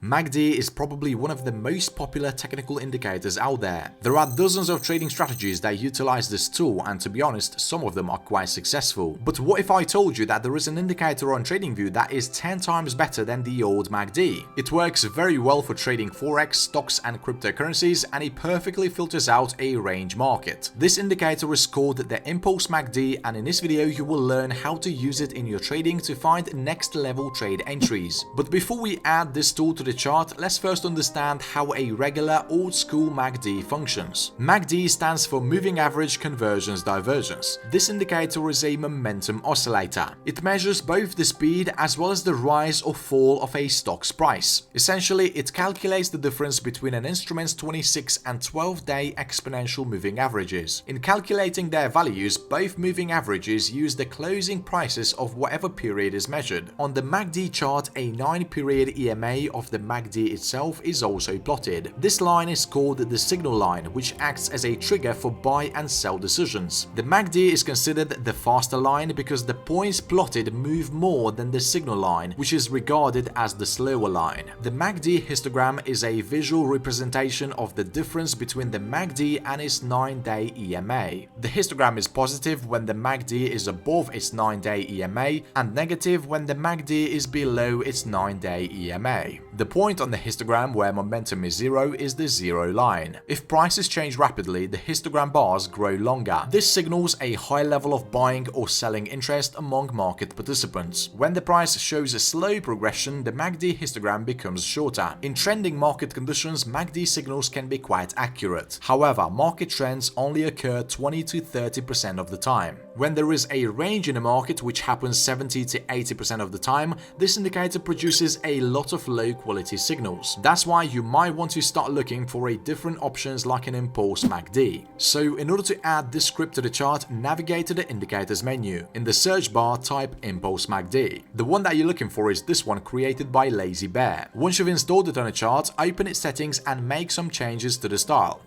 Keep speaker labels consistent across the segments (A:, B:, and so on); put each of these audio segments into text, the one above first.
A: MACD is probably one of the most popular technical indicators out there. There are dozens of trading strategies that utilize this tool, and to be honest, some of them are quite successful. But what if I told you that there is an indicator on TradingView that is 10 times better than the old MACD? It works very well for trading Forex, stocks and cryptocurrencies, and it perfectly filters out a range market. This indicator is called the Impulse MACD, and in this video you will learn how to use it in your trading to find next level trade entries. But before we add this tool to the chart, let's first understand how a regular old school MACD functions. MACD stands for Moving Average Convergence Divergence. This indicator is a momentum oscillator. It measures both the speed as well as the rise or fall of a stock's price. Essentially, it calculates the difference between an instrument's 26 and 12-day exponential moving averages. In calculating their values, both moving averages use the closing prices of whatever period is measured. On the MACD chart, a 9-period EMA of the MACD itself is also plotted. This line is called the signal line, which acts as a trigger for buy and sell decisions. The MACD is considered the faster line because the points plotted move more than the signal line, which is regarded as the slower line. The MACD histogram is a visual representation of the difference between the MACD and its 9-day EMA. The histogram is positive when the MACD is above its 9-day EMA and negative when the MACD is below its 9-day EMA. The point on the histogram where momentum is zero is the zero line. If prices change rapidly, the histogram bars grow longer. This signals a high level of buying or selling interest among market participants. When the price shows a slow progression, the MACD histogram becomes shorter. In trending market conditions, MACD signals can be quite accurate. However, market trends only occur 20 to 30% of the time. When there is a range in a market, which happens 70 to 80% of the time, this indicator produces a lot of low quality signals. That's why you might want to start looking for different options like an Impulse MACD. So in order to add this script to the chart, navigate to the indicators menu. In the search bar, type Impulse MACD. The one that you're looking for is this one created by Lazy Bear. Once you've installed it on a chart, open its settings and make some changes to the style.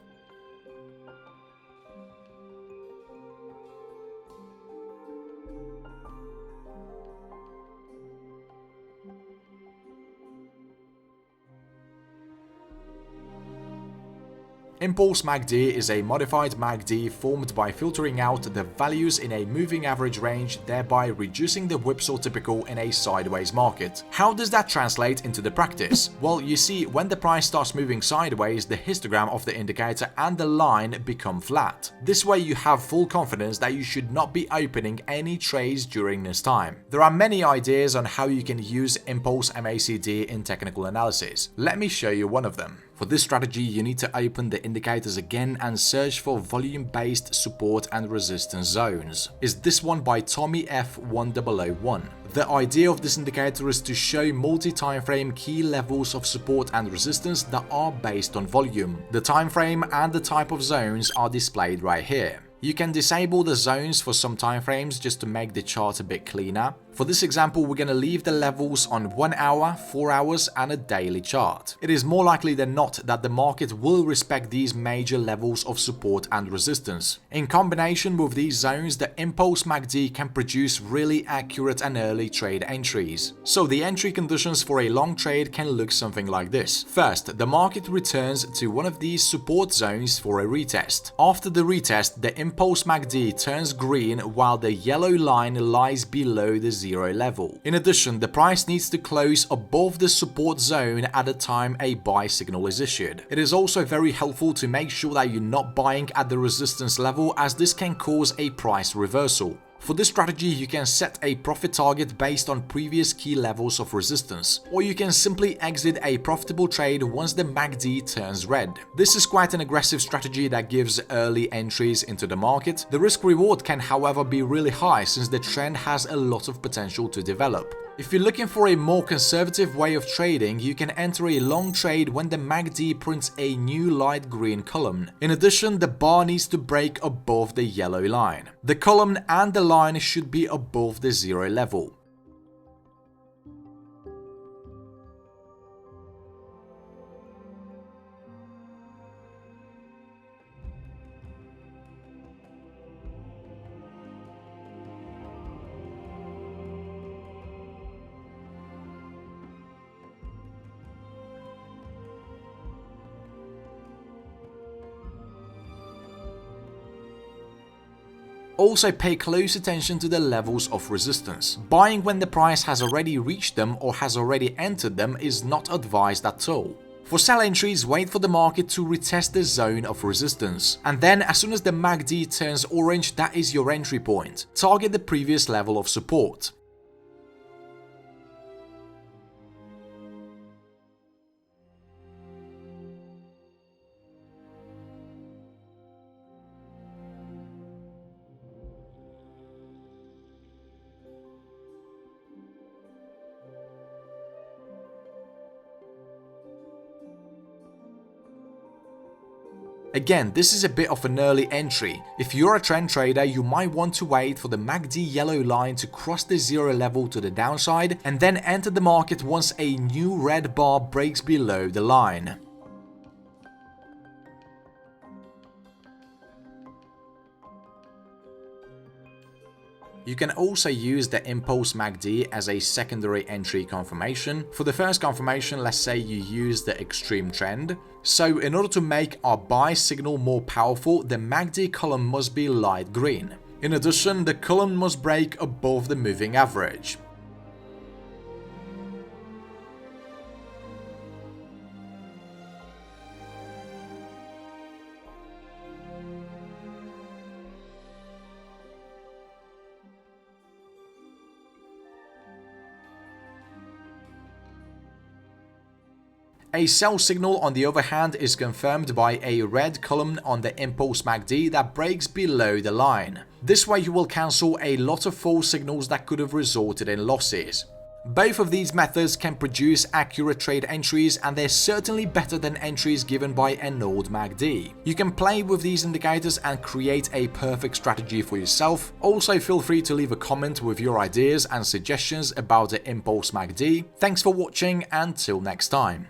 A: Impulse MACD is a modified MACD formed by filtering out the values in a moving average range, thereby reducing the whipsaw typical in a sideways market. How does that translate into the practice? Well, you see, when the price starts moving sideways, the histogram of the indicator and the line become flat. This way you have full confidence that you should not be opening any trades during this time. There are many ideas on how you can use Impulse MACD in technical analysis. Let me show you one of them. For this strategy, you need to open the indicators again and search for volume-based support and resistance zones. Is this one by Tommy F1001. The idea of this indicator is to show multi-timeframe key levels of support and resistance that are based on volume. The timeframe and the type of zones are displayed right here. You can disable the zones for some timeframes just to make the chart a bit cleaner. For this example, we're going to leave the levels on 1 hour, 4 hours and a daily chart. It is more likely than not that the market will respect these major levels of support and resistance. In combination with these zones, the Impulse MACD can produce really accurate and early trade entries. So the entry conditions for a long trade can look something like this. First, the market returns to one of these support zones for a retest. After the retest, the Impulse MACD turns green while the yellow line lies below the zero level. In addition, the price needs to close above the support zone at the time a buy signal is issued. It is also very helpful to make sure that you're not buying at the resistance level, as this can cause a price reversal. For this strategy, you can set a profit target based on previous key levels of resistance, or you can simply exit a profitable trade once the MACD turns red. This is quite an aggressive strategy that gives early entries into the market. The risk reward can, however, be really high since the trend has a lot of potential to develop. If you're looking for a more conservative way of trading, you can enter a long trade when the MACD prints a new light green column. In addition, the bar needs to break above the yellow line. The column and the line should be above the zero level. Also pay close attention to the levels of resistance. Buying when the price has already reached them or has already entered them is not advised at all. For sell entries, wait for the market to retest the zone of resistance. And then as soon as the MACD turns orange, that is your entry point. Target the previous level of support. Again, this is a bit of an early entry. If you're a trend trader, you might want to wait for the MACD yellow line to cross the zero level to the downside and then enter the market once a new red bar breaks below the line. You can also use the impulse MACD as a secondary entry confirmation. For the first confirmation, let's say you use the extreme trend. So in order to make our buy signal more powerful, the MACD column must be light green. In addition, the column must break above the moving average. A sell signal, on the other hand, is confirmed by a red column on the impulse MACD that breaks below the line. This way you will cancel a lot of false signals that could have resulted in losses. Both of these methods can produce accurate trade entries, and they're certainly better than entries given by an old MACD. You can play with these indicators and create a perfect strategy for yourself. Also, feel free to leave a comment with your ideas and suggestions about the impulse MACD. Thanks for watching, and till next time.